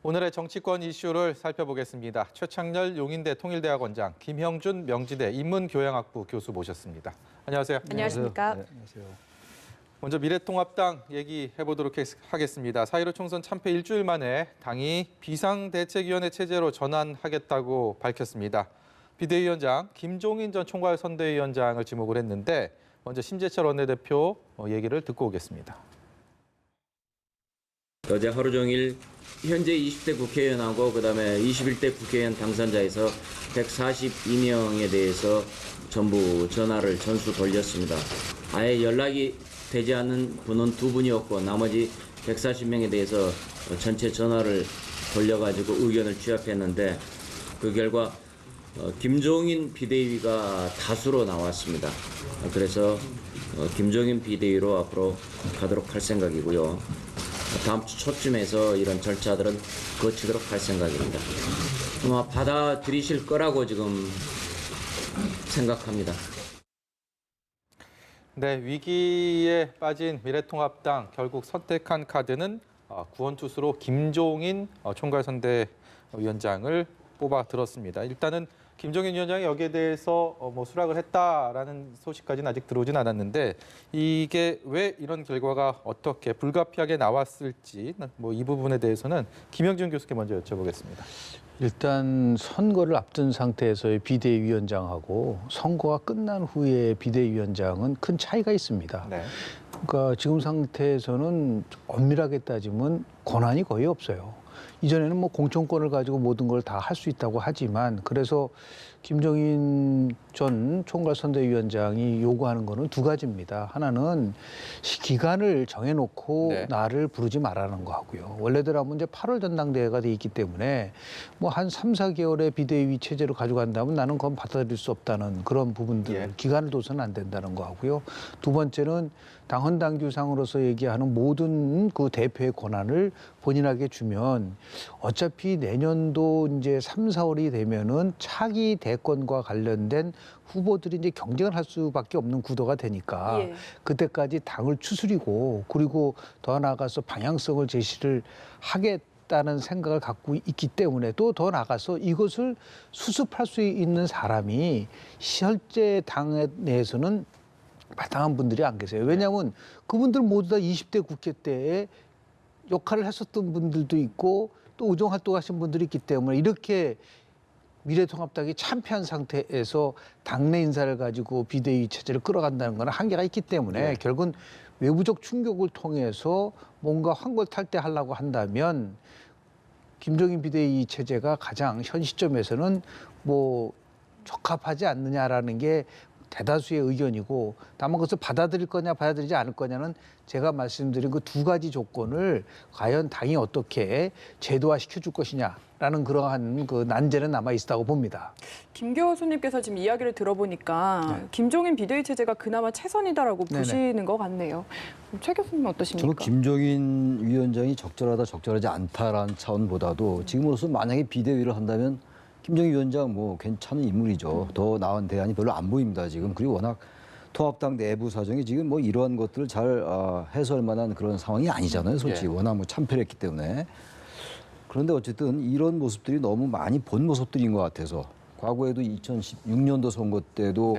오늘의 정치권 이슈를 살펴보겠습니다. 최창렬 용인대 통일대학원장, 김형준 명지대 인문교양학부 교수 모셨습니다. 안녕하세요. 안녕하십니까? 네, 안녕하세요. 먼저 미래통합당 얘기해 보도록 하겠습니다. 4.15 총선 참패 일주일 만에 당이 비상대책위원회 체제로 전환하겠다고 밝혔습니다. 비대위원장 김종인 전 총괄선대위원장을 지목을 했는데 먼저 심재철 원내대표 얘기를 듣고 오겠습니다. 어제 하루 종일 현재 20대 국회의원하고 그다음에 21대 국회의원 당선자에서 142명에 대해서 전부 전화를 전수 돌렸습니다. 아예 연락이 되지 않는 분은 2분이었고 나머지 140명에 대해서 전체 전화를 돌려가지고 의견을 취합했는데 그 결과 김종인 비대위가 다수로 나왔습니다. 그래서 김종인 비대위로 앞으로 가도록 할 생각이고요. 다음 주 초쯤에서 이런 절차들은 거치도록 할 생각입니다. 아마 받아들이실 거라고 지금 생각합니다. 네, 위기에 빠진 미래통합당 결국 선택한 카드는 구원투수로 김종인 총괄선대위원장을 뽑아 들었습니다. 일단은 김종인 위원장이 여기에 대해서 수락을 했다라는 소식까지는 아직 들어오진 않았는데 이게 왜 이런 결과가 어떻게 불가피하게 나왔을지 이 부분에 대해서는 김형준 교수께 먼저 여쭤보겠습니다. 일단 선거를 앞둔 상태에서의 비대위원장하고 선거가 끝난 후의 비대위원장은 큰 차이가 있습니다. 네. 그러니까 지금 상태에서는 엄밀하게 따지면 권한이 거의 없어요. 이전에는 공천권을 가지고 모든 걸 다 할 수 있다고 하지만 그래서 김종인 전 총괄선대위원장이 요구하는 거는 두 가지입니다. 하나는 기간을 정해놓고 네. 나를 부르지 말라는 거 하고요. 원래대로 이제 8월 전당대회가 돼 있기 때문에 한 3, 4개월의 비대위 체제로 가져간다면 나는 그건 받아들일 수 없다는 그런 부분들, 예. 기간을 둬서는 안 된다는 거 하고요. 두 번째는 당헌 당규상으로서 얘기하는 모든 그 대표의 권한을 본인에게 주면 어차피 내년도 이제 3, 4월이 되면은 차기 대권과 관련된 후보들이 이제 경쟁을 할 수밖에 없는 구도가 되니까 예. 그때까지 당을 추스리고 그리고 더 나아가서 방향성을 제시를 하겠다는 생각을 갖고 있기 때문에 또 더 나아가서 이것을 수습할 수 있는 사람이 실제 당 내에서는 마땅한 분들이 안 계세요. 왜냐하면 그분들 모두 다 20대 국회 때에 역할을 했었던 분들도 있고 또 의정활동하신 분들이 있기 때문에 이렇게 미래통합당이 참패한 상태에서 당내 인사를 가지고 비대위 체제를 끌어간다는 건 한계가 있기 때문에 결국은 외부적 충격을 통해서 뭔가 환골탈퇴하려고 한다면 김종인 비대위 체제가 가장 현 시점에서는 적합하지 않느냐라는 게 대다수의 의견이고 다만 그것을 받아들일 거냐 받아들이지 않을 거냐는 제가 말씀드린 그 두 가지 조건을 과연 당이 어떻게 제도화 시켜줄 것이냐라는 그러한 그 난제는 남아 있다고 봅니다. 김 교수님께서 지금 이야기를 들어보니까 네. 김종인 비대위 체제가 그나마 최선이다라고 네네. 보시는 것 같네요. 최 교수님 어떠십니까? 저는 김종인 위원장이 적절하다 적절하지 않다라는 차원보다도 지금으로서 만약에 비대위를 한다면 김종인 위원장 괜찮은 인물이죠. 더 나은 대안이 별로 안 보입니다 지금. 그리고 워낙 통합당 내부 사정이 지금 이러한 것들을 잘 해소할 만한 그런 상황이 아니잖아요. 솔직히 워낙 참패를 했기 때문에. 그런데 어쨌든 이런 모습들이 너무 많이 본 모습들인 것 같아서 과거에도 2016년도 선거 때도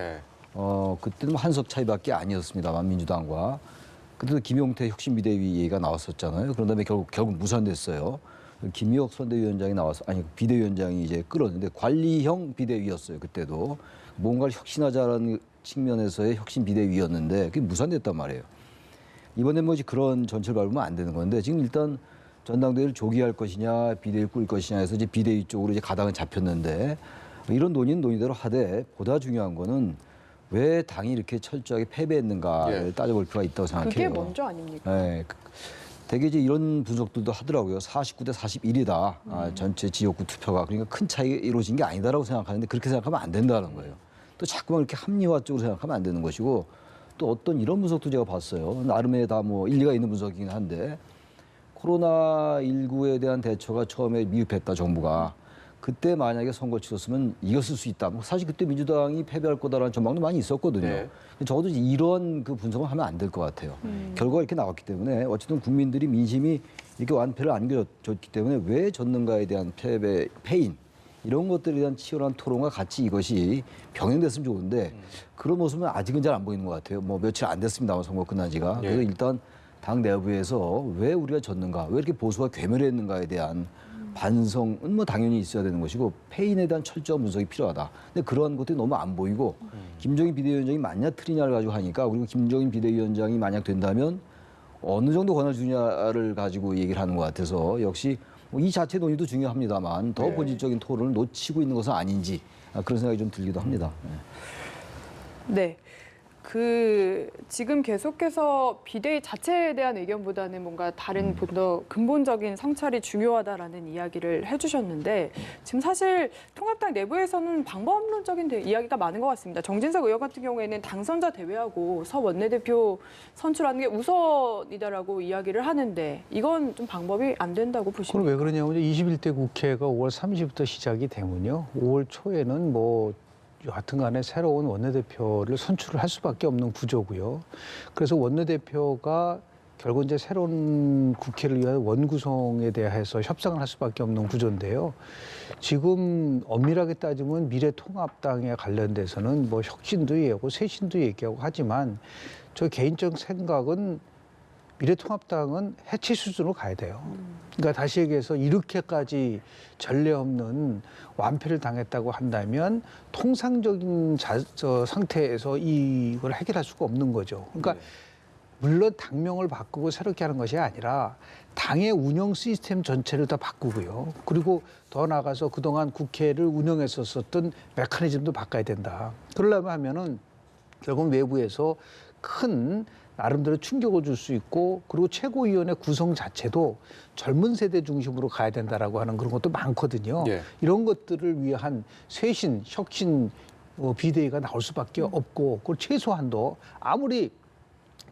그때는 한석 차이밖에 아니었습니다만 민주당과 그때도 김용태 혁신비대위 얘기가 나왔었잖아요. 그런 다음에 결국 무산됐어요. 김의옥 선대위원장이 나와서 비대위원장이 이제 끌었는데 관리형 비대위였어요. 그때도 뭔가를 혁신하자라는 측면에서의 혁신 비대위였는데 그게 무산됐단 말이에요. 이번에 그런 전철 밟으면 안 되는 건데 지금 일단 전당대회를 조기할 것이냐 비대위를 꾸릴 것이냐 해서 이제 비대위 쪽으로 이제 가닥은 잡혔는데 이런 논의는 논의대로 하되 보다 중요한 거는 왜 당이 이렇게 철저하게 패배했는가를 따져볼 필요가 있다고 생각해요. 그게 먼저 아닙니까? 네. 되게 이제 이런 분석들도 하더라고요. 49대 41이다. 전체 지역구 투표가. 그러니까 큰 차이가 이루어진 게 아니다라고 생각하는데 그렇게 생각하면 안 된다는 거예요. 또 자꾸만 이렇게 합리화 쪽으로 생각하면 안 되는 것이고 또 어떤 이런 분석도 제가 봤어요. 나름의 다 일리가 있는 분석이긴 한데 코로나19에 대한 대처가 처음에 미흡했다 정부가. 그때 만약에 선거를 치렀으면 이겼을 수 있다. 뭐 사실 그때 민주당이 패배할 거다라는 전망도 많이 있었거든요. 네. 근데 적어도 이런 그 분석을 하면 안 될 것 같아요. 결과가 이렇게 나왔기 때문에 어쨌든 국민들이 민심이 이렇게 완패를 안겨줬기 때문에 왜 졌는가에 대한 패인 이런 것들에 대한 치열한 토론과 같이 이것이 병행됐으면 좋은데 그런 모습은 아직은 잘 안 보이는 것 같아요. 뭐 며칠 안 됐습니다만 선거 끝난 지가. 예. 그래서 일단 당 내부에서 왜 우리가 졌는가, 왜 이렇게 보수가 괴멸했는가에 대한 반성은 뭐 당연히 있어야 되는 것이고 패인에 대한 철저한 분석이 필요하다. 근데 그런 것들이 너무 안 보이고 김종인 비대위원장이 맞냐 틀리냐를 가지고 하니까 그리고 김종인 비대위원장이 만약 된다면 어느 정도 권한을 주냐를 가지고 얘기를 하는 것 같아서 역시 뭐이 자체 논의도 중요합니다만 더 본질적인 토론을 놓치고 있는 것은 아닌지 그런 생각이 좀 들기도 합니다. 네. 지금 계속해서 비대위 자체에 대한 의견보다는 뭔가 다른 좀 더 근본적인 성찰이 중요하다라는 이야기를 해주셨는데 지금 사실 통합당 내부에서는 방법론적인 이야기가 많은 것 같습니다. 정진석 의원 같은 경우에는 당선자 대회하고 서 원내대표 선출하는 게 우선이다라고 이야기를 하는데 이건 좀 방법이 안 된다고 그럼 보십니까? 왜 그러냐면 21대 국회가 5월 30일부터 시작이 되면요. 5월 초에는 뭐 여하튼 간에 새로운 원내대표를 선출을 할 수밖에 없는 구조고요. 그래서 원내대표가 결국 이제 새로운 국회를 위한 원구성에 대해서 협상을 할 수밖에 없는 구조인데요. 지금 엄밀하게 따지면 미래통합당에 관련돼서는 뭐 혁신도 얘기하고 쇄신도 얘기하고 하지만 저 개인적 생각은 미래통합당은 해체 수준으로 가야 돼요. 그러니까 다시 얘기해서 이렇게까지 전례 없는 완패를 당했다고 한다면 통상적인 상태에서 이걸 해결할 수가 없는 거죠. 그러니까 물론 당명을 바꾸고 새롭게 하는 것이 아니라 당의 운영 시스템 전체를 다 바꾸고요. 그리고 더 나아가서 그동안 국회를 운영했었던 메커니즘도 바꿔야 된다. 그러려면 하면은 결국 외부에서 큰 나름대로 충격을 줄 수 있고 그리고 최고위원회 구성 자체도 젊은 세대 중심으로 가야 된다라고 하는 그런 것도 많거든요. 예. 이런 것들을 위한 쇄신, 혁신 비대위가 나올 수밖에 없고 그걸 최소한도 아무리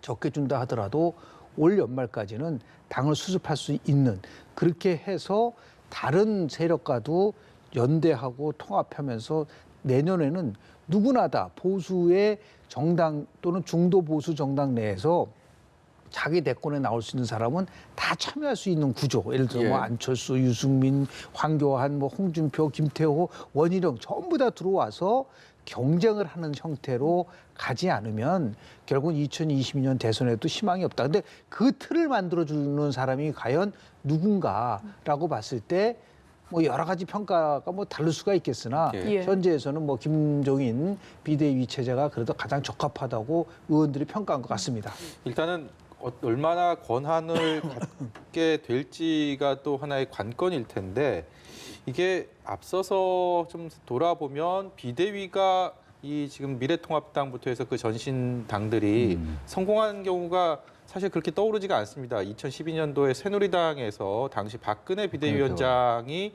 적게 준다 하더라도 올 연말까지는 당을 수습할 수 있는 그렇게 해서 다른 세력과도 연대하고 통합하면서 내년에는 누구나 다 보수의 정당 또는 중도 보수 정당 내에서 자기 대권에 나올 수 있는 사람은 다 참여할 수 있는 구조. 예를 들어 뭐 예. 안철수, 유승민, 황교안, 뭐 홍준표, 김태호, 원희룡 전부 다 들어와서 경쟁을 하는 형태로 가지 않으면 결국은 2022년 대선에도 희망이 없다. 근데 그 틀을 만들어주는 사람이 과연 누군가라고 봤을 때 뭐 여러 가지 평가가 뭐 다를 수가 있겠으나 예. 현재에서는 뭐 김종인 비대위 체제가 그래도 가장 적합하다고 의원들이 평가한 것 같습니다. 일단은 얼마나 권한을 갖게 될지가 또 하나의 관건일 텐데 이게 앞서서 좀 돌아보면 비대위가 이 지금 미래통합당부터 해서 그 전신 당들이 성공한 경우가 사실 그렇게 떠오르지가 않습니다. 2012년도에 새누리당에서 당시 박근혜 비대위원장이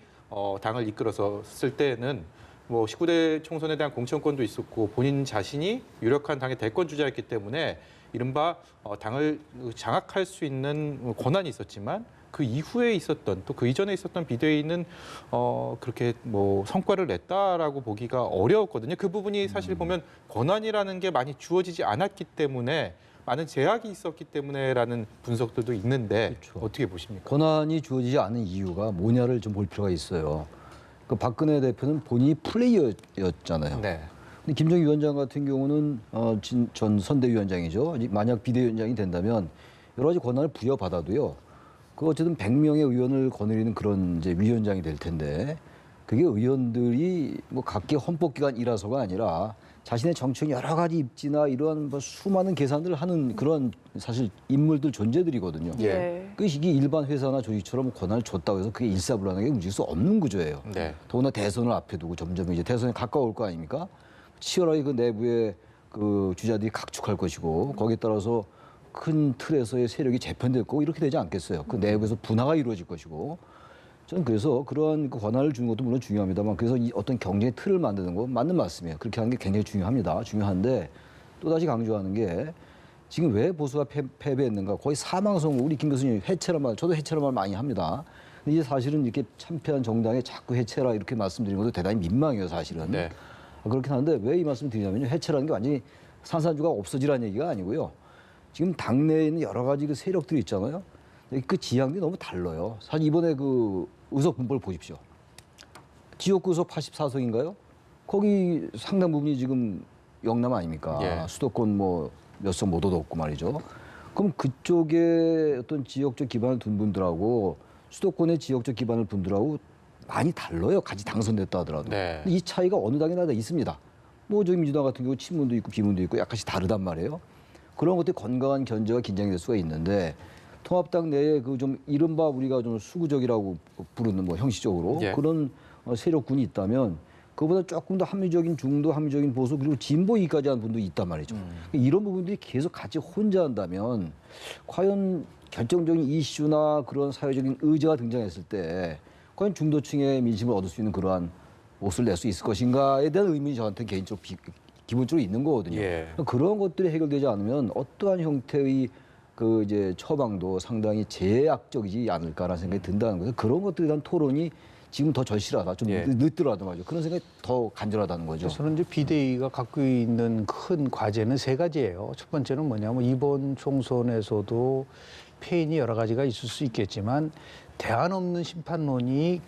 당을 이끌었을 때는 뭐 19대 총선에 대한 공천권도 있었고 본인 자신이 유력한 당의 대권 주자였기 때문에 이른바 당을 장악할 수 있는 권한이 있었지만 그 이후에 있었던 또 그 이전에 있었던 비대위는 그렇게 뭐 성과를 냈다라고 보기가 어려웠거든요. 그 부분이 사실 보면 권한이라는 게 많이 주어지지 않았기 때문에 많은 제약이 있었기 때문에라는 분석들도 있는데 그렇죠. 어떻게 보십니까? 권한이 주어지지 않은 이유가 뭐냐를 좀 볼 필요가 있어요. 그 박근혜 대표는 본인이 플레이어였잖아요. 네. 근데 김정희 위원장 같은 경우는 전 선대위원장이죠. 만약 비대위원장이 된다면 여러 가지 권한을 부여받아도요. 그 어쨌든 100명의 의원을 거느리는 그런 이제 위원장이 될 텐데 그게 의원들이 뭐 각기 헌법기관이라서가 아니라 자신의 정책 여러 가지 입지나 이러한 뭐 수많은 계산들을 하는 그런 사실 인물들 존재들이거든요. 예. 그 이게 일반 회사나 조직처럼 권한을 줬다고 해서 그게 일사불란하게 움직일 수 없는 구조예요. 네. 더구나 대선을 앞에 두고 점점 이제 대선에 가까울 거 아닙니까? 치열하게 그 내부의 그 주자들이 각축할 것이고 거기에 따라서 큰 틀에서의 세력이 재편될 거고 이렇게 되지 않겠어요. 그 내부에서 분화가 이루어질 것이고 저는 그래서 그러한 그 권한을 주는 것도 물론 중요합니다만 그래서 이 어떤 경쟁의 틀을 만드는 거 맞는 말씀이에요. 그렇게 하는 게 굉장히 중요합니다. 중요한데 또다시 강조하는 게 지금 왜 보수가 패배했는가 거의 사망선고 우리 김 교수님 해체란 말 저도 해체란 말 많이 합니다. 근데 이제 사실은 이렇게 참패한 정당에 자꾸 해체라 이렇게 말씀드리는 것도 대단히 민망해요, 사실은. 네. 그렇긴 한데 왜 이 말씀 드리냐면요. 해체라는 게 완전히 산산주가 없어지라는 얘기가 아니고요. 지금 당내에 있는 여러 가지 그 세력들이 있잖아요. 그 지향이 너무 달라요. 사실 이번에 그 의석 분포를 보십시오. 지역구 의석 84석인가요? 거기 상당 부분이 지금 영남 아닙니까? 예. 수도권 뭐 몇 석 못 얻었고 말이죠. 그럼 그쪽에 어떤 지역적 기반을 둔 분들하고 수도권의 지역적 기반을 분들하고 많이 달라요. 같이 당선됐다 하더라도. 네. 이 차이가 어느 당이나 다 있습니다. 뭐 저기 민주당 같은 경우 친문도 있고 비문도 있고 약간씩 다르단 말이에요. 그런 것들이 건강한 견제와 긴장이 될 수가 있는데 통합당 내에 그 좀 이른바 우리가 좀 수구적이라고 부르는 뭐 형식적으로 예. 그런 세력군이 있다면 그보다 조금 더 합리적인 중도 합리적인 보수 그리고 진보이기까지 한 분도 있단 말이죠. 이런 부분들이 계속 같이 혼자 한다면 과연 결정적인 이슈나 그런 사회적인 의제가 등장했을 때 과연 중도층의 민심을 얻을 수 있는 그러한 모습을 낼 수 있을 것인가에 대한 의문이 저한테 개인적으로 기본적으로 있는 거거든요. 예. 그런 것들이 해결되지 않으면 어떠한 형태의 그 이제 처방도 상당히 제약적이지 않을까라는 생각이 든다는 거죠. 그런 것들에 대한 토론이 지금 더 절실하다, 좀 예. 늦더라도 말이죠. 그런 생각이 더 간절하다는 거죠. 저는 이제 비대위가 갖고 있는 큰 과제는 세 가지예요. 첫 번째는 뭐냐면 이번 총선에서도 패인이 여러 가지가 있을 수 있겠지만 대안 없는 심판론이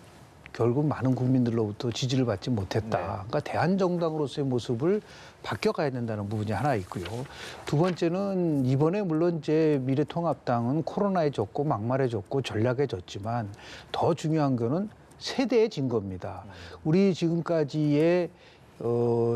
결국 많은 국민들로부터 지지를 받지 못했다. 네. 그러니까 대한정당으로서의 모습을 바뀌어가야 된다는 부분이 하나 있고요. 두 번째는 이번에 물론 이제 미래통합당은 코로나에 졌고 막말에 졌고 전략에 졌지만 더 중요한 거는 세대에 진 겁니다. 우리 지금까지의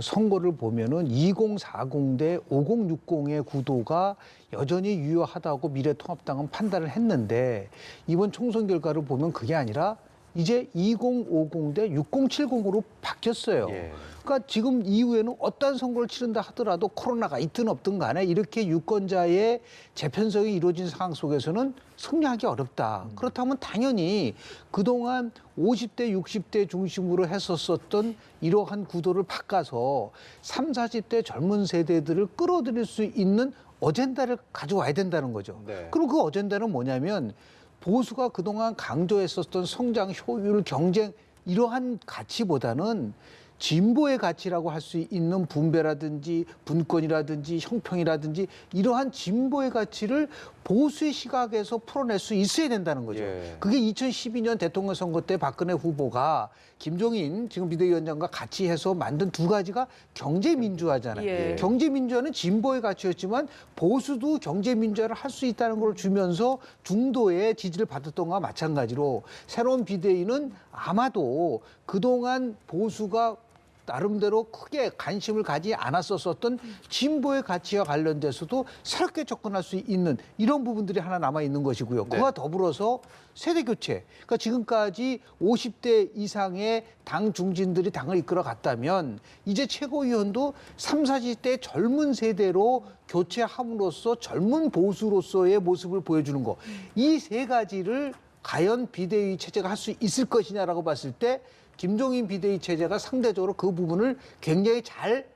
선거를 보면은 2040 대 5060의 구도가 여전히 유효하다고 미래통합당은 판단을 했는데 이번 총선 결과를 보면 그게 아니라 이제 2050 대 6070으로 바뀌었어요. 예. 그러니까 지금 이후에는 어떤 선거를 치른다 하더라도 코로나가 있든 없든 간에 이렇게 유권자의 재편성이 이루어진 상황 속에서는 승리하기 어렵다. 그렇다면 당연히 그동안 50대, 60대 중심으로 했었던 이러한 구도를 바꿔서 30, 40대 젊은 세대들을 끌어들일 수 있는 어젠다를 가져와야 된다는 거죠. 네. 그럼 그 어젠다는 뭐냐면 보수가 그동안 강조했었던 성장, 효율, 경쟁 이러한 가치보다는 진보의 가치라고 할 수 있는 분배라든지 분권이라든지 형평이라든지 이러한 진보의 가치를 보수의 시각에서 풀어낼 수 있어야 된다는 거죠. 예. 그게 2012년 대통령 선거 때 박근혜 후보가 김종인 지금 비대위원장과 같이 해서 만든 두 가지가 경제민주화잖아요. 예. 경제민주화는 진보의 가치였지만 보수도 경제민주화를 할 수 있다는 걸 주면서 중도의 지지를 받았던 것과 마찬가지로 새로운 비대위는 아마도 그동안 보수가 나름대로 크게 관심을 가지 않았었던 진보의 가치와 관련돼서도 새롭게 접근할 수 있는 이런 부분들이 하나 남아 있는 것이고요. 네. 그와 더불어서 세대 교체. 그러니까 지금까지 50대 이상의 당 중진들이 당을 이끌어 갔다면 이제 최고위원도 30, 40대 젊은 세대로 교체함으로써 젊은 보수로서의 모습을 보여주는 거. 이 세 가지를 과연 비대위 체제가 할 수 있을 것이냐라고 봤을 때 김종인 비대위 체제가 상대적으로 그 부분을 굉장히 잘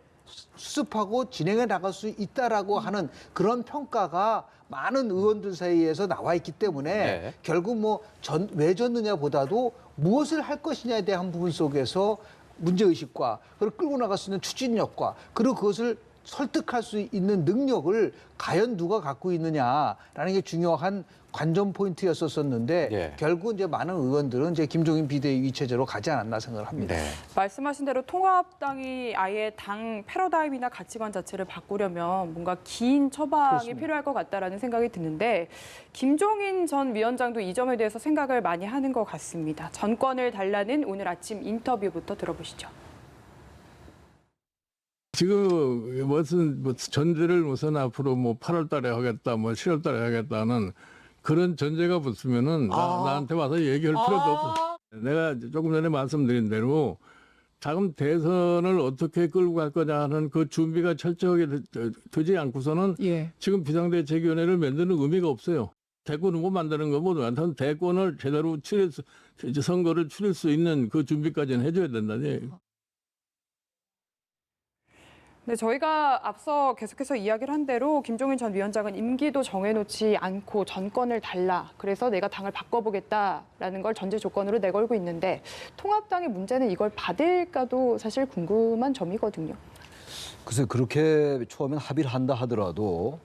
수습하고 진행해 나갈 수 있다라고 하는 그런 평가가 많은 의원들 사이에서 나와 있기 때문에 네. 결국 뭐 왜 졌느냐보다도 무엇을 할 것이냐에 대한 부분 속에서 문제의식과 그걸 끌고 나갈 수 있는 추진력과 그리고 그것을 설득할 수 있는 능력을 과연 누가 갖고 있느냐라는 게 중요한 관전 포인트였었는데 예. 결국 이제 많은 의원들은 이제 김종인 비대위 체제로 가지 않았나 생각을 합니다. 네. 말씀하신 대로 통합당이 아예 당 패러다임이나 가치관 자체를 바꾸려면 뭔가 긴 처방이 그렇습니다. 필요할 것 같다라는 생각이 드는데 김종인 전 위원장도 이 점에 대해서 생각을 많이 하는 것 같습니다. 전권을 달라는 오늘 아침 인터뷰부터 들어보시죠. 지금 무슨 전제를 무슨 앞으로 뭐 8월 달에 하겠다, 뭐 7월 달에 하겠다는 그런 전제가 붙으면은 나한테 와서 얘기할 필요도 없어. 내가 조금 전에 말씀드린 대로 다음 대선을 어떻게 끌고 갈 거냐 하는 그 준비가 철저하게 되지 않고서는 지금 비상대책위원회를 만드는 의미가 없어요. 대권 후보 만드는 것보다는 대권을 제대로 선거를 치를 수 있는 그 준비까지는 해줘야 된다니. 네, 저희가 앞서 계속해서 이야기를 한 대로 김종인 전 위원장은 임기도 정해놓지 않고 전권을 달라. 그래서 내가 당을 바꿔보겠다라는 걸 전제 조건으로 내걸고 있는데 통합당의 문제는 이걸 받을까도 사실 궁금한 점이거든요. 글쎄 그렇게 처음엔 합의를 한다 하더라도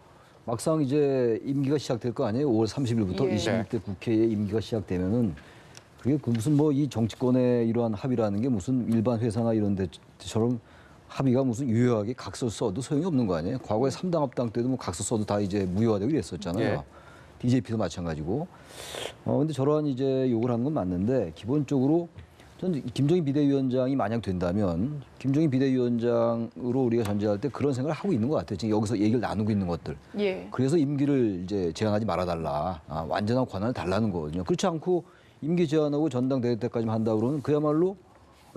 막상 이제 임기가 시작될 거 아니에요? 5월 30일부터 예. 21대 국회의 임기가 시작되면은 그게 무슨 뭐 이 정치권의 이러한 합의라는 게 무슨 일반 회사나 이런 데처럼 합의가 무슨 유효하게 각서 써도 소용이 없는 거 아니에요? 과거에 3당 합당 때도 뭐 각서 써도 다 이제 무효화되고 이랬었잖아요. 예. DJP도 마찬가지고. 근데 저러한 이제 욕을 하는 건 맞는데 기본적으로 전 김종인 비대위원장이 만약 된다면 김종인 비대위원장으로 우리가 전제할 때 그런 생각을 하고 있는 것 같아요. 지금 여기서 얘기를 나누고 있는 것들. 예. 그래서 임기를 이제 제한하지 말아달라. 완전한 권한을 달라는 거거든요. 그렇지 않고 임기 제한하고 전당대회 때까지만 한다 그러면 그야말로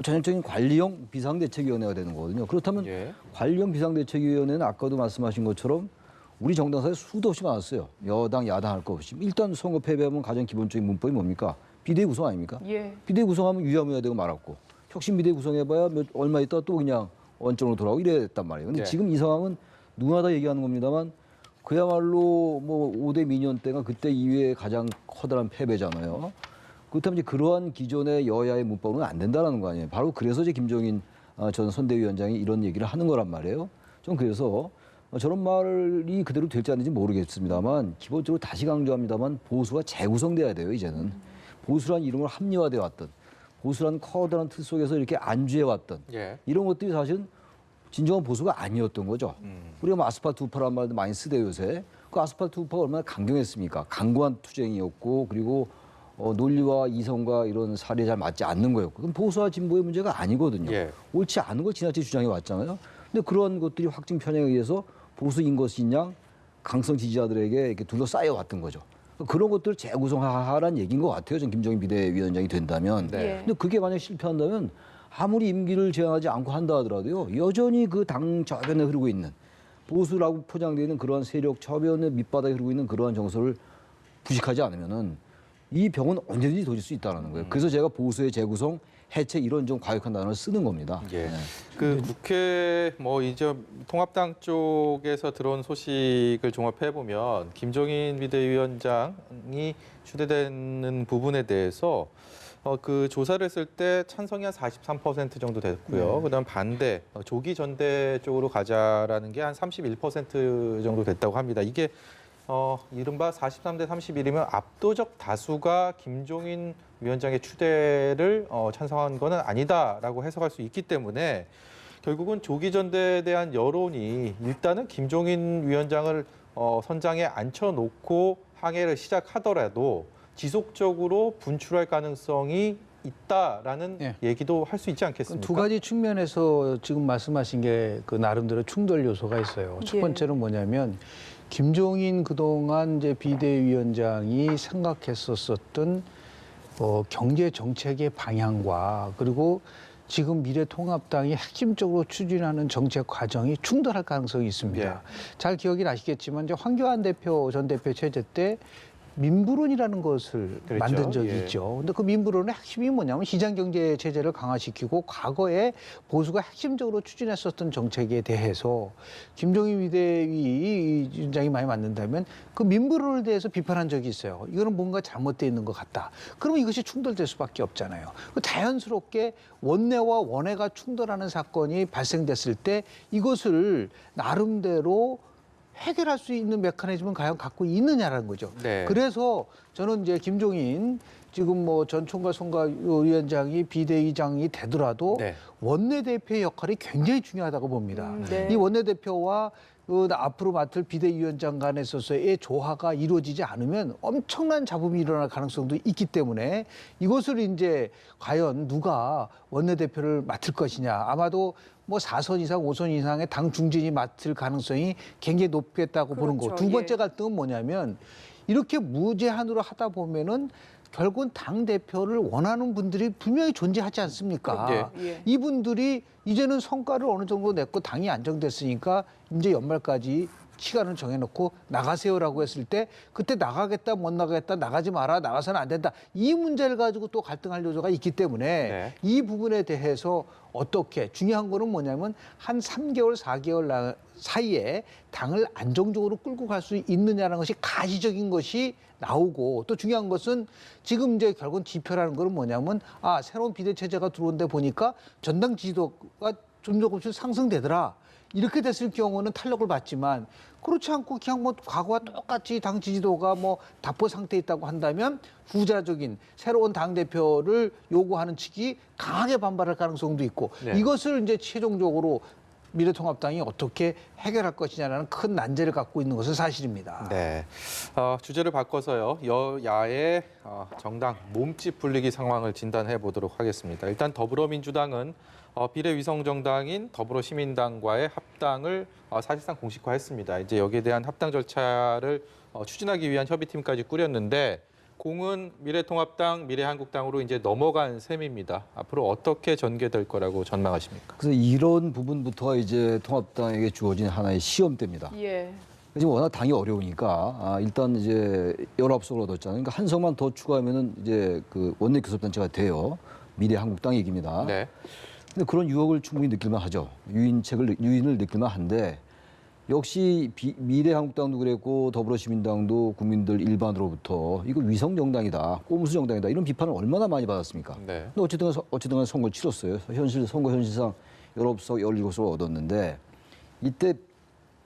전형적인 관리형 비상대책위원회가 되는 거거든요. 그렇다면 예. 관리형 비상대책위원회는 아까도 말씀하신 것처럼 우리 정당사에 수도 없이 많았어요. 여당, 야당 할 거 없이. 일단 선거 패배하면 가장 기본적인 문법이 뭡니까? 비대위 구성 아닙니까? 예. 비대위 구성하면 유야무야 되고 말았고 혁신 비대위 구성해봐야 얼마 있다 또 그냥 원점으로 돌아오고 이래야 됐단 말이에요. 근데 네. 지금 이 상황은 누구나 다 얘기하는 겁니다만 그야말로 뭐 5대 민연 때가 그때 이후에 가장 커다란 패배잖아요. 그렇다면 이제 그러한 기존의 여야의 문법은 안 된다는 거 아니에요. 바로 그래서 이제 김종인 전 선대위원장이 이런 얘기를 하는 거란 말이에요. 좀 그래서 저런 말이 그대로 될지 않는지 모르겠습니다만 기본적으로 다시 강조합니다만 보수가 재구성돼야 돼요. 이제는. 보수란 이름을 합리화돼 왔던 보수란 커다란 틀 속에서 이렇게 안주해 왔던 예. 이런 것들이 사실은 진정한 보수가 아니었던 거죠. 우리가 뭐 아스팔트 우파라는 말도 많이 쓰대요 요새. 그 아스팔트 우파가 얼마나 강경했습니까? 강고한 투쟁이었고 그리고 논리와 이성과 이런 사례에 잘 맞지 않는 거였고 그럼 보수와 진보의 문제가 아니거든요. 예. 옳지 않은 걸 지나치게 주장해 왔잖아요. 근데 그런 것들이 확증 편향에 의해서 보수인 것이냐 강성 지지자들에게 이렇게 둘러싸여 왔던 거죠. 그런 것들을 재구성하라는 얘기인 것 같아요. 전 김종인 비대위원장이 된다면. 네. 근데 그게 만약 실패한다면 아무리 임기를 제한하지 않고 한다 하더라도요. 여전히 그 당 저변에 흐르고 있는 보수라고 포장되는 그러한 세력 저변의 밑바닥에 흐르고 있는 그러한 정서를 부식하지 않으면은 이 병은 언제든지 도질 수 있다는 거예요. 그래서 제가 보수의 재구성, 해체 이런 좀 과격한 단어를 쓰는 겁니다. 예. 그 국회 뭐 이제 통합당 쪽에서 들어온 소식을 종합해 보면 김종인 비대위원장이 추대되는 부분에 대해서 그 조사를 했을 때 찬성이 한 43% 정도 됐고요. 그다음 반대 조기 전대 쪽으로 가자라는 게 한 31% 정도 됐다고 합니다. 이게 이른바 43대 31이면 압도적 다수가 김종인 위원장의 추대를 찬성한 거는 아니다라고 해석할 수 있기 때문에 결국은 조기 전대에 대한 여론이 일단은 김종인 위원장을 선장에 앉혀놓고 항해를 시작하더라도 지속적으로 분출할 가능성이 있다라는 예. 얘기도 할 수 있지 않겠습니까? 두 가지 측면에서 지금 말씀하신 게 그 나름대로 충돌 요소가 있어요. 첫 예. 번째는 뭐냐면 김종인 그동안 이제 비대위원장이 생각했었던 경제 정책의 방향과 그리고 지금 미래통합당이 핵심적으로 추진하는 정책 과정이 충돌할 가능성이 있습니다. 예. 잘 기억이 나시겠지만 이제 황교안 대표 전 대표 체제 때 민부론이라는 것을 그렇죠. 만든 적이 예. 있죠. 근데 그 민부론의 핵심이 뭐냐면 시장경제 체제를 강화시키고 과거에 보수가 핵심적으로 추진했었던 정책에 대해서 김종인 비대위원장이 많이 만든다면 그 민부론에 대해서 비판한 적이 있어요. 이거는 뭔가 잘못되어 있는 것 같다. 그러면 이것이 충돌될 수밖에 없잖아요. 자연스럽게 원내와 원외가 충돌하는 사건이 발생됐을 때 이것을 나름대로 해결할 수 있는 메커니즘은 과연 갖고 있느냐라는 거죠. 네. 그래서 저는 이제 김종인 지금 뭐 전 총괄 선거위원장이 비대위장이 되더라도 네. 원내대표의 역할이 굉장히 중요하다고 봅니다. 네. 이 원내대표와 앞으로 맡을 비대위원장 간에 있어서의 조화가 이루어지지 않으면 엄청난 잡음이 일어날 가능성도 있기 때문에 이것을 이제 과연 누가 원내대표를 맡을 것이냐. 아마도 뭐 4선 이상, 5선 이상의 당 중진이 맡을 가능성이 굉장히 높겠다고 보는 거. 그렇죠. 두 번째 예. 갈등은 뭐냐면 이렇게 무제한으로 하다 보면은 결국은 당 대표를 원하는 분들이 분명히 존재하지 않습니까? 예. 이분들이 이제는 성과를 어느 정도 냈고 당이 안정됐으니까 이제 연말까지 시간을 정해놓고 나가세요라고 했을 때 그때 나가겠다 못 나가겠다 나가지 마라 나가서는 안 된다 이 문제를 가지고 또 갈등할 요소가 있기 때문에 네. 이 부분에 대해서 어떻게 중요한 거는 뭐냐면 한 3개월 4개월 사이에 당을 안정적으로 끌고 갈 수 있느냐는 것이 가시적인 것이 나오고 또 중요한 것은 지금 이제 결국은 지표라는 거는 뭐냐면 새로운 비대 체제가 들어온데 보니까 전당 지지도가 좀 조금씩 상승되더라. 이렇게 됐을 경우는 탄력을 받지만 그렇지 않고 그냥 뭐 과거와 똑같이 당 지지도가 뭐 답보 상태에 있다고 한다면 후자적인 새로운 당대표를 요구하는 측이 강하게 반발할 가능성도 있고 네. 이것을 이제 최종적으로 미래통합당이 어떻게 해결할 것이냐라는 큰 난제를 갖고 있는 것은 사실입니다. 네. 주제를 바꿔서요. 여야의 정당 몸집 불리기 상황을 진단해 보도록 하겠습니다. 일단 더불어민주당은 비례위성정당인 더불어시민당과의 합당을 사실상 공식화했습니다. 이제 여기에 대한 합당 절차를 추진하기 위한 협의팀까지 꾸렸는데 공은 미래통합당, 미래한국당으로 이제 넘어간 셈입니다. 앞으로 어떻게 전개될 거라고 전망하십니까? 그래서 이런 부분부터가 이제 통합당에게 주어진 하나의 시험대입니다. 예. 지금 워낙 당이 어려우니까 일단 이제 19석을 얻었잖아요. 그러니까 한 석만 더 추가하면은 이제 그 원내 교섭단체가 돼요. 미래한국당 얘기입니다. 네. 근데 그런 유혹을 충분히 느낄만 하죠. 유인을 느낄만 한데 역시 미래한국당도 그랬고 더불어시민당도 국민들 일반으로부터 이거 위성정당이다, 꼼수 정당이다 이런 비판을 얼마나 많이 받았습니까? 네. 근데 어쨌든 간에 선거를 치렀어요. 선거 현실상 19석, 17석을 얻었는데 이때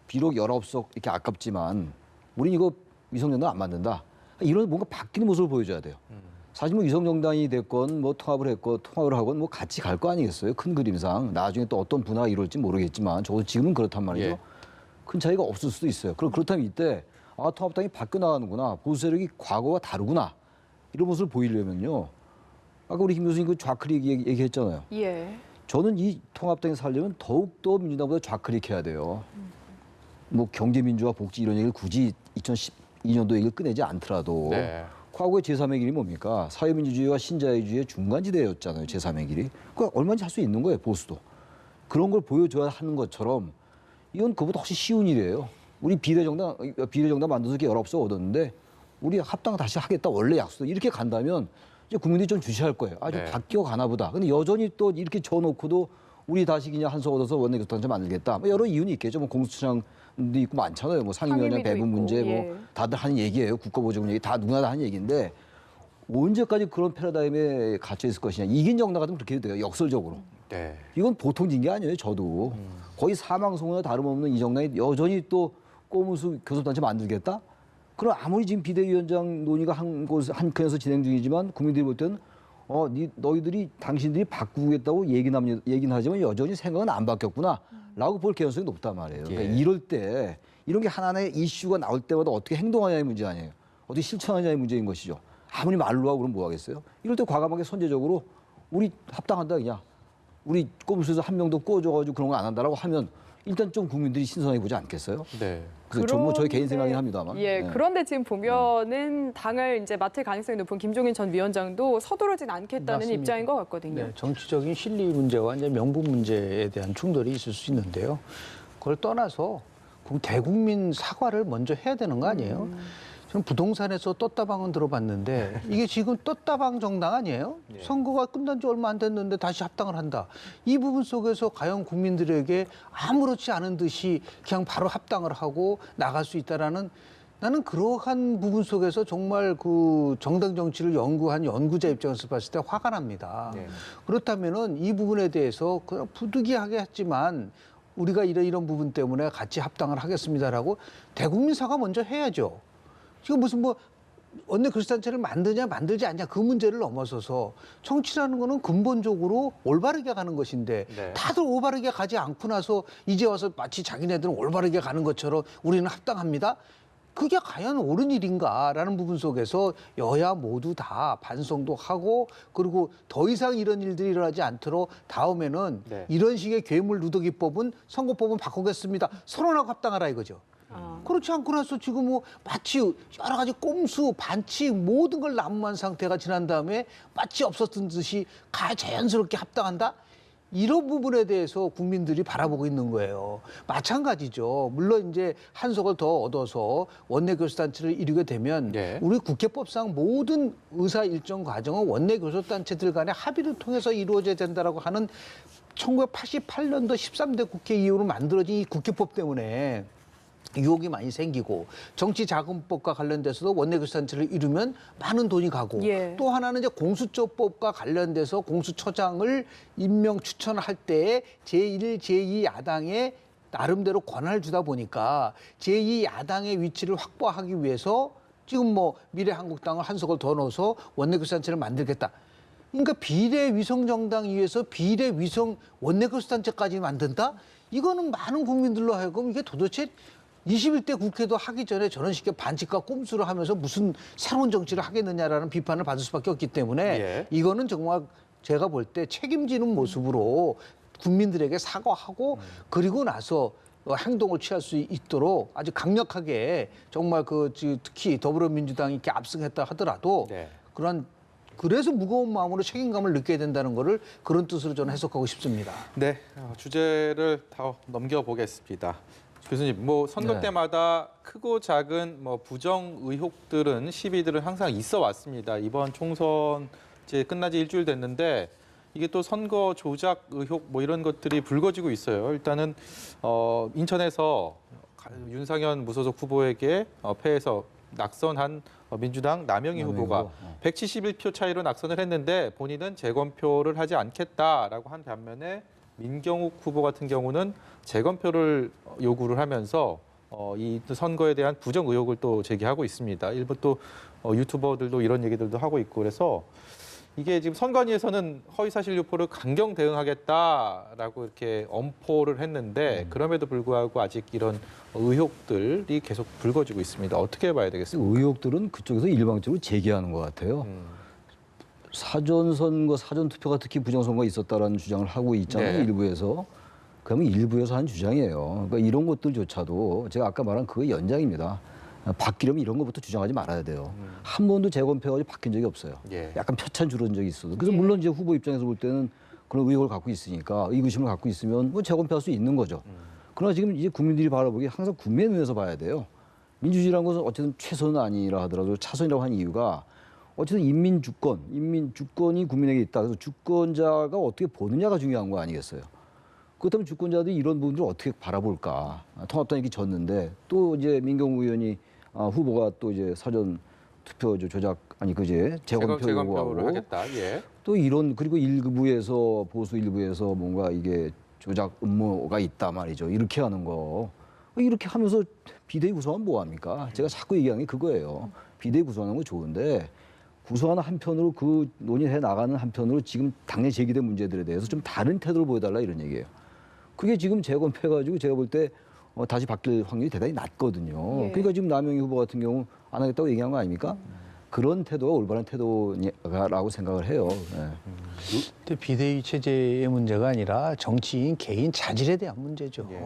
비록 19석 이렇게 아깝지만 우린 이거 위성정당 안 만든다. 이런 뭔가 바뀌는 모습을 보여줘야 돼요. 사실 뭐 위성정당이 됐건 뭐 통합을 하건 뭐 같이 갈 거 아니겠어요? 큰 그림상. 나중에 또 어떤 분화가 이룰지 모르겠지만 적어도 지금은 그렇단 말이죠. 예. 큰 차이가 없을 수도 있어요. 그렇다면 이때 통합당이 바뀌어 나가는구나. 보수 세력이 과거와 다르구나. 이런 모습을 보이려면요. 아까 우리 김 교수님 그 좌클릭 얘기했잖아요. 예. 저는 이 통합당이 살려면 더욱더 민주당보다 좌클릭해야 돼요. 뭐 경제민주화 복지 이런 얘기를 굳이 2012년도 얘기를 꺼내지 않더라도 네. 과거의 제3의 길이 뭡니까? 사회민주주의와 신자유주의의 중간지대였잖아요. 제3의 길이. 그러니까 얼마든지 할 수 있는 거예요. 보수도. 그런 걸 보여줘야 하는 것처럼 이건 그보다 훨씬 쉬운 일이에요. 우리 비례정당 만들어서 19석 얻었는데 우리 합당 다시 하겠다. 원래 약속. 이렇게 간다면 이제 국민들이 좀 주시할 거예요. 좀 네. 바뀌어 가나 보다. 근데 여전히 또 이렇게 져놓고도 우리 다시 그냥 한석 얻어서 원내교섭단체 만들겠다. 뭐 여러 이유는 있겠죠. 뭐 공수처장도 있고 많잖아요. 뭐 상임위원장 상임위도 배분 있고, 문제 뭐 예. 다들 하는 얘기예요. 국가보조금 얘기 다 누구나 다 하는 얘기인데 언제까지 그런 패러다임에 갇혀 있을 것이냐. 이긴 정당 같으면 그렇게 해도 돼요. 역설적으로. 네. 이건 보통 진 게 아니에요. 저도. 거의 사망선고나 다름없는 이 정당이 여전히 또 꼬무수 교섭단체 만들겠다? 그럼 아무리 지금 비대위원장 논의가 한 칸에서 진행 중이지만 국민들이 볼 때는 너희들이 당신들이 바꾸겠다고 얘기는 하지만 여전히 생각은 안 바뀌었구나 라고 볼 개연성이 높단 말이에요. 그러니까 예. 이럴 때 이런 게 하나의 이슈가 나올 때마다 어떻게 행동하냐의 문제 아니에요. 어떻게 실천하냐의 문제인 것이죠. 아무리 말로 하고 그러면 뭐 하겠어요. 이럴 때 과감하게 선제적으로 우리 합당한다 그냥. 우리 꼼수에서 한 명도 꼬줘가지고 그런 거 안 한다라고 하면 일단 좀 국민들이 신선해 보지 않겠어요? 네. 그래서 전부 저희 개인 그런데- 생각이긴 합니다만. 예, 네. 그런데 지금 보면은 당을 이제 맡을 가능성이 높은 김종인 전 위원장도 서두르진 않겠다는 맞습니다. 입장인 것 같거든요. 네, 정치적인 실리 문제와 이제 명분 문제에 대한 충돌이 있을 수 있는데요. 그걸 떠나서 대국민 사과를 먼저 해야 되는 거 아니에요? 저는 부동산에서 떴다방은 들어봤는데 이게 지금 떴다방 정당 아니에요? 예. 선거가 끝난 지 얼마 안 됐는데 다시 합당을 한다. 이 부분 속에서 과연 국민들에게 아무렇지 않은 듯이 그냥 바로 합당을 하고 나갈 수 있다라는 나는 그러한 부분 속에서 정말 그 정당 정치를 연구한 연구자 입장에서 봤을 때 화가 납니다. 네. 그렇다면은 이 부분에 대해서 그냥 부득이하게 했지만 우리가 이런 부분 때문에 같이 합당을 하겠습니다라고 대국민 사과 먼저 해야죠. 지금 무슨 뭐 원내 교섭단체를 만드냐 만들지 않냐 그 문제를 넘어서서 정치라는 거는 근본적으로 올바르게 가는 것인데 네. 다들 올바르게 가지 않고 나서 이제 와서 마치 자기네들은 올바르게 가는 것처럼 우리는 합당합니다. 그게 과연 옳은 일인가라는 부분 속에서 여야 모두 다 반성도 하고 그리고 더 이상 이런 일들이 일어나지 않도록 다음에는 네. 이런 식의 괴물 누더기법은 선거법은 바꾸겠습니다. 선언하고 합당하라 이거죠. 그렇지 않고 나서 지금 뭐 마치 여러 가지 꼼수, 반칙 모든 걸 난무한 상태가 지난 다음에 마치 없었던 듯이 자연스럽게 합당한다? 이런 부분에 대해서 국민들이 바라보고 있는 거예요. 마찬가지죠. 물론 이제 한석을 더 얻어서 원내 교섭단체를 이루게 되면 예. 우리 국회법상 모든 의사 일정 과정은 원내 교섭단체들 간의 합의를 통해서 이루어져야 된다라고 하는 1988년도 13대 국회 이후로 만들어진 이 국회법 때문에 유혹이 많이 생기고 정치자금법과 관련돼서도 원내교섭단체를 이루면 많은 돈이 가고 예. 또 하나는 이제 공수처법과 관련돼서 공수처장을 임명 추천할 때에 제1, 제2야당에 나름대로 권한을 주다 보니까 제2야당의 위치를 확보하기 위해서 지금 뭐 미래한국당을 한석을 더 넣어서 원내교섭단체를 만들겠다. 그러니까 비례위성정당 위에서 비례위성 원내교섭단체까지 만든다? 이거는 많은 국민들로 하여금 이게 도대체 21대 국회도 하기 전에 저런 식의 반칙과 꼼수를 하면서 무슨 새로운 정치를 하겠느냐라는 비판을 받을 수밖에 없기 때문에 예. 이거는 정말 제가 볼 때 책임지는 모습으로 국민들에게 사과하고 그리고 나서 행동을 취할 수 있도록 아주 강력하게 정말 특히 더불어민주당이 이렇게 압승했다 하더라도 네. 그래서 무거운 마음으로 책임감을 느껴야 된다는 거를 그런 뜻으로 저는 해석하고 싶습니다. 네, 주제를 더 넘겨보겠습니다. 교수님, 뭐 선거 네. 때마다 크고 작은 뭐 부정 의혹들은 시비들은 항상 있어 왔습니다. 이번 총선 이제 끝나지 일주일 됐는데 이게 또 선거 조작 의혹 뭐 이런 것들이 불거지고 있어요. 일단은 인천에서 윤상현 무소속 후보에게 패해서 낙선한 민주당 남영희 후보가 171표 차이로 낙선을 했는데 본인은 재검표를 하지 않겠다라고 한 반면에 민경욱 후보 같은 경우는 재검표를 요구를 하면서 이 선거에 대한 부정 의혹을 또 제기하고 있습니다. 일부 또 유튜버들도 이런 얘기들도 하고 있고 그래서 이게 지금 선관위에서는 허위사실 유포를 강경 대응하겠다라고 이렇게 엄포를 했는데 그럼에도 불구하고 아직 이런 의혹들이 계속 불거지고 있습니다. 어떻게 봐야 되겠습니까? 의혹들은 그쪽에서 일방적으로 제기하는 것 같아요. 사전선거, 사전투표가 특히 부정선거가 있었다라는 주장을 하고 있잖아요. 네. 일부에서. 그러면 일부에서 한 주장이에요. 그러니까 이런 것들조차도 제가 아까 말한 그 연장입니다. 바뀌려면 이런 것부터 주장하지 말아야 돼요. 한 번도 재검표가 바뀐 적이 없어요. 예. 약간 표찬 줄어든 적이 있어도. 그래서 물론 이제 후보 입장에서 볼 때는 그런 의혹을 갖고 있으니까 의구심을 갖고 있으면 뭐 재검표할 수 있는 거죠. 그러나 지금 이제 국민들이 바라보기 항상 국민의 눈에서 봐야 돼요. 민주주의라는 것은 어쨌든 최선은 아니라 하더라도 차선이라고 한 이유가 어쨌든 인민주권이 국민에게 있다. 그래서 주권자가 어떻게 보느냐가 중요한 거 아니겠어요? 그렇다면 주권자들이 이런 부분들을 어떻게 바라볼까? 통합당 이렇게 졌는데 또 이제 민경우 의원이 후보가 또 이제 사전 투표 조작 재검표 요구하고 하겠다. 예. 또 이런 그리고 일부에서 보수 일부에서 뭔가 이게 조작 음모가 있다 말이죠. 이렇게 하는 거 이렇게 하면서 비대위 구성하면 뭐 합니까? 제가 자꾸 얘기하는 게 그거예요. 비대위 구성하는 거 좋은데 구성하는 한편으로 그 논의해 나가는 한편으로 지금 당내 제기된 문제들에 대해서 좀 다른 태도를 보여달라 이런 얘기예요. 그게 지금 재검표해가지고 제가 볼 때 다시 바뀔 확률이 대단히 낮거든요. 예. 그러니까 지금 남영희 후보 같은 경우 안 하겠다고 얘기한 거 아닙니까? 그런 태도가 올바른 태도라고 생각을 해요. 네. 근데 비대위 체제의 문제가 아니라 정치인 개인 자질에 대한 문제죠. 예.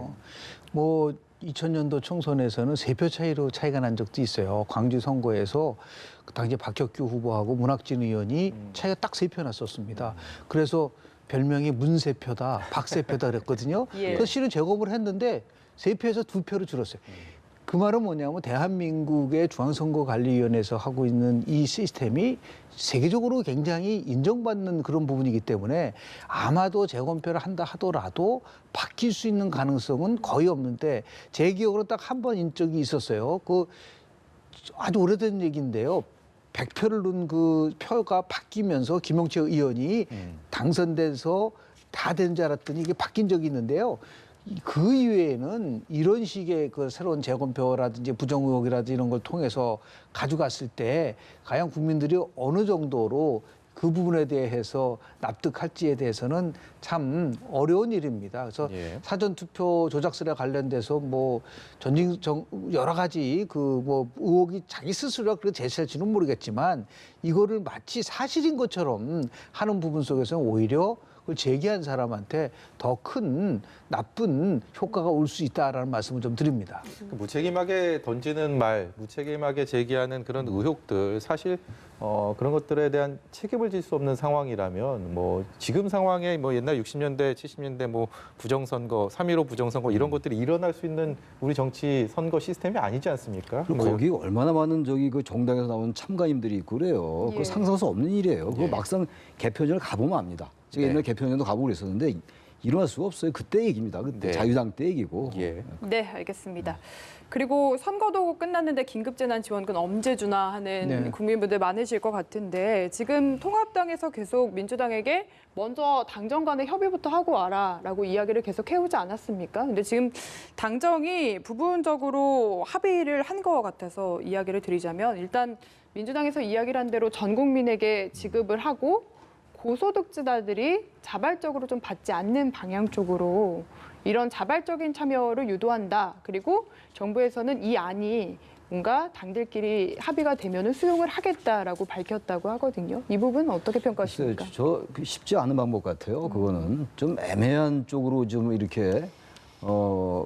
뭐 2000년도 총선에서는 3표 차이로 차이가 난 적도 있어요. 광주 선거에서 그 당시 박혁규 후보하고 문학진 의원이 차이가 딱 3표 났었습니다. 그래서 별명이 문세표다, 박세표다 그랬거든요. 예. 그래서 실은 재검을 했는데 3표에서 2표로 줄었어요. 그 말은 뭐냐면 대한민국의 중앙선거관리위원회에서 하고 있는 이 시스템이 세계적으로 굉장히 인정받는 그런 부분이기 때문에 아마도 재검표를 한다 하더라도 바뀔 수 있는 가능성은 거의 없는데 제 기억으로 딱 한 번 인적이 있었어요. 그 아주 오래된 얘기인데요. 100표를 넣은 그 표가 바뀌면서 김용태 의원이 당선돼서 다 된 줄 알았더니 이게 바뀐 적이 있는데요. 그 이외에는 이런 식의 그 새로운 재검표라든지 부정 의혹이라든지 이런 걸 통해서 가져갔을 때 과연 국민들이 어느 정도로 그 부분에 대해서 납득할지에 대해서는 참 어려운 일입니다. 그래서 예. 사전투표 조작설에 관련돼서 뭐 여러 가지 그 뭐 의혹이 자기 스스로가 그렇게 제시할지는 모르겠지만 이거를 마치 사실인 것처럼 하는 부분 속에서는 오히려 그걸 제기한 사람한테 더 큰 나쁜 효과가 올 수 있다라는 말씀을 좀 드립니다. 무책임하게 던지는 말, 무책임하게 제기하는 그런 의혹들 사실 그런 것들에 대한 책임을 질 수 없는 상황이라면 뭐 지금 상황에 뭐 옛날 60년대, 70년대 뭐 부정선거, 3.15 부정선거 이런 것들이 일어날 수 있는 우리 정치 선거 시스템이 아니지 않습니까? 그리고 거기 얼마나 많은 저기 그 정당에서 나온 참가인들이 있고 그래요. 예. 그거 상상할 수 없는 일이에요. 그거 예. 막상 개표전을 가보면 압니다. 제가 네. 옛날 개표전도 가보고 그랬었는데 일어날 수가 없어요. 그때 얘기입니다. 그때 네. 자유당 때 얘기고. 예. 네, 알겠습니다. 그리고 선거도 끝났는데 긴급재난지원금 언제 주나 하는 네. 국민분들 많으실 것 같은데 지금 통합당에서 계속 민주당에게 먼저 당정 간의 협의부터 하고 와라라고 이야기를 계속 해오지 않았습니까? 근데 지금 당정이 부분적으로 합의를 한 것 같아서 이야기를 드리자면 일단 민주당에서 이야기를 한 대로 전 국민에게 지급을 하고 고소득자들이 자발적으로 좀 받지 않는 방향 쪽으로 이런 자발적인 참여를 유도한다. 그리고 정부에서는 이 안이 뭔가 당들끼리 합의가 되면은 수용을 하겠다라고 밝혔다고 하거든요. 이 부분은 어떻게 평가하십니까? 저 쉽지 않은 방법 같아요. 그거는 좀 애매한 쪽으로 좀 이렇게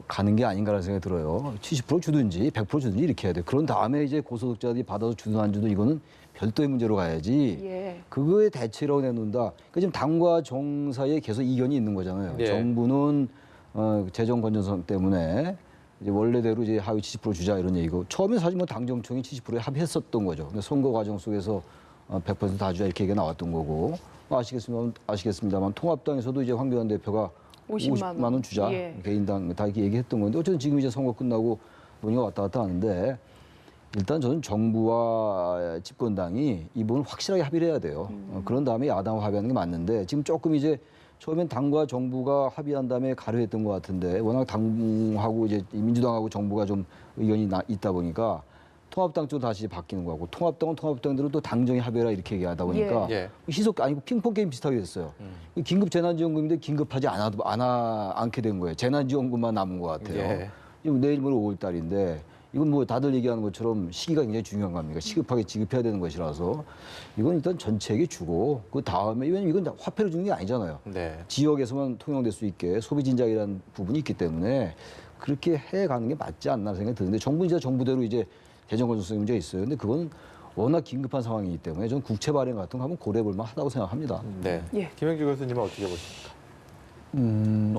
가는 게 아닌가라는 생각이 들어요. 70% 주든지 100% 주든지 이렇게 해야 돼요. 그런 다음에 이제 고소득자들이 받아서 주든 안 주든 이거는 별도의 문제로 가야지. 예. 그거에 대체로 내놓는다. 그러니까 지금 당과 정 사이에 계속 이견이 있는 거잖아요. 네. 정부는 재정 건전성 때문에 이제 원래대로 이제 하위 70% 주자 이런 얘기고 처음에 사실 뭐 당정청이 70%에 합의했었던 거죠. 근데 선거 과정 속에서 100% 다 주자 이렇게 얘기가 나왔던 거고 아시겠습니다만 통합당에서도 이제 황교안 대표가 50만 원 주자 예. 개인당 다 이렇게 얘기했던 건데 어쨌든 지금 이제 선거 끝나고 논의가 왔다 갔다 하는데 일단 저는 정부와 집권당이 이 부분 확실하게 합의를 해야 돼요. 그런 다음에 야당과 합의하는 게 맞는데 지금 조금 이제 처음엔 당과 정부가 합의한 다음에 가려했던 것 같은데 워낙 당하고 이제 민주당하고 정부가 좀 의견이 있다 보니까 통합당 쪽으로 다시 바뀌는 거고 통합당은 통합당대로 또 당정이 합의라 이렇게 얘기하다 보니까 예. 희석 아니고 핑퐁 게임 비슷하게 됐어요. 긴급 재난지원금인데 긴급하지 않게 된 거예요. 재난지원금만 남은 것 같아요. 예. 지금 내일 모레 5월 달인데 이건 뭐 다들 얘기하는 것처럼 시기가 굉장히 중요한 겁니다. 시급하게 지급해야 되는 것이라서 이건 일단 전체에게 주고 그 다음에 왜냐면 이건 화폐로 주는 게 아니잖아요. 네. 지역에서만 통용될 수 있게 소비 진작이라는 부분이 있기 때문에 그렇게 해가는 게 맞지 않나 생각이 드는데 정부는 이제 정부대로 이제 재정 건전성 문제가 있어요. 근데 그건 워낙 긴급한 상황이기 때문에 저는 국채 발행 같은 거 한번 고려해 볼 만하다고 생각합니다. 네. 예. 김영주 교수님은 어떻게 보십니까?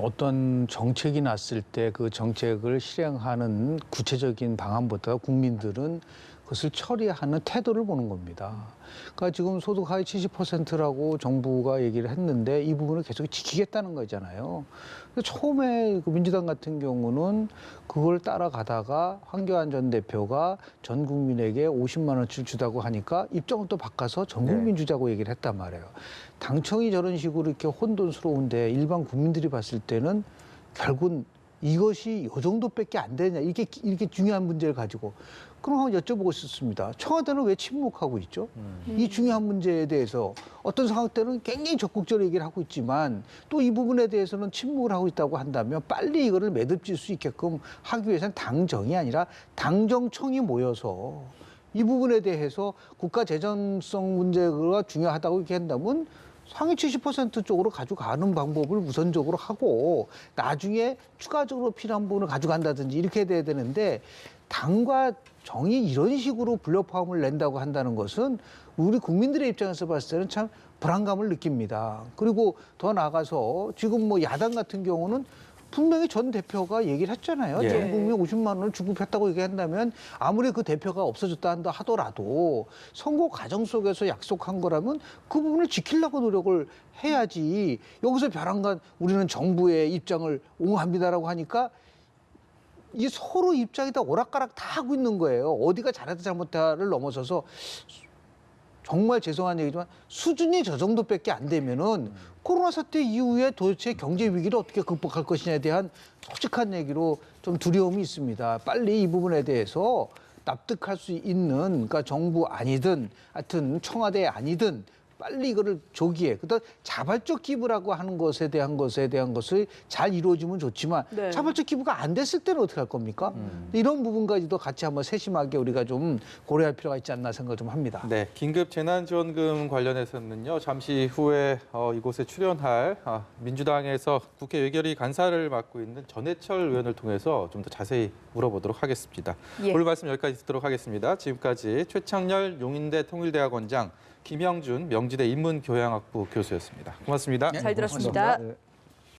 어떤 정책이 났을 때 그 정책을 실행하는 구체적인 방안보다 국민들은 그것을 처리하는 태도를 보는 겁니다. 그러니까 지금 소득 하위 70%라고 정부가 얘기를 했는데 이 부분을 계속 지키겠다는 거잖아요. 처음에 그 민주당 같은 경우는 그걸 따라가다가 황교안 전 대표가 전 국민에게 50만 원씩 주다고 하니까 입장을 또 바꿔서 전 국민 주자고 얘기를 했단 말이에요. 당청이 저런 식으로 이렇게 혼돈스러운데 일반 국민들이 봤을 때는 결국은 이것이 요 정도밖에 안 되냐 이렇게 중요한 문제를 가지고 그럼 한번 여쭤보고 싶습니다. 청와대는 왜 침묵하고 있죠? 이 중요한 문제에 대해서 어떤 상황 때는 굉장히 적극적으로 얘기를 하고 있지만 또 이 부분에 대해서는 침묵을 하고 있다고 한다면 빨리 이거를 매듭질 수 있게끔 하기 위해서는 당정이 아니라 당정청이 모여서 이 부분에 대해서 국가 재정성 문제가 중요하다고 이렇게 한다면 상위 70% 쪽으로 가져가는 방법을 우선적으로 하고 나중에 추가적으로 필요한 부분을 가져간다든지 이렇게 돼야 되는데 당과 정이 이런 식으로 불협화음을 낸다고 한다는 것은 우리 국민들의 입장에서 봤을 때는 참 불안감을 느낍니다. 그리고 더 나아가서 지금 뭐 야당 같은 경우는 분명히 전 대표가 얘기를 했잖아요. 예. 전 국민 50만 원을 주급했다고 얘기한다면 아무리 그 대표가 없어졌다 한다 하더라도 선거 과정 속에서 약속한 거라면 그 부분을 지키려고 노력을 해야지 여기서 벼랑간 우리는 정부의 입장을 옹호합니다라고 하니까 이 서로 입장이 다 오락가락 다 하고 있는 거예요. 어디가 잘했다 잘못다를 넘어서서 정말 죄송한 얘기지만 수준이 저 정도밖에 안 되면은 코로나 사태 이후에 도대체 경제 위기를 어떻게 극복할 것이냐에 대한 솔직한 얘기로 좀 두려움이 있습니다. 빨리 이 부분에 대해서 납득할 수 있는 그러니까 정부 아니든 하여튼 청와대 아니든 빨리 이거를 조기에 그다음 자발적 기부라고 하는 것에 대한 것을 잘 이루어지면 좋지만 네. 자발적 기부가 안 됐을 때는 어떻게 할 겁니까? 이런 부분까지도 같이 한번 세심하게 우리가 좀 고려할 필요가 있지 않나 생각 좀 합니다. 네, 긴급 재난지원금 관련해서는요. 잠시 후에 이곳에 출연할 민주당에서 국회 외결위 간사를 맡고 있는 전해철 의원을 통해서 좀 더 자세히 물어보도록 하겠습니다. 예. 오늘 말씀 여기까지 듣도록 하겠습니다. 지금까지 최창렬 용인대 통일대학원장, 김형준 명지대 인문교양학부 교수였습니다. 고맙습니다. 잘 들었습니다. 고맙습니다. 네.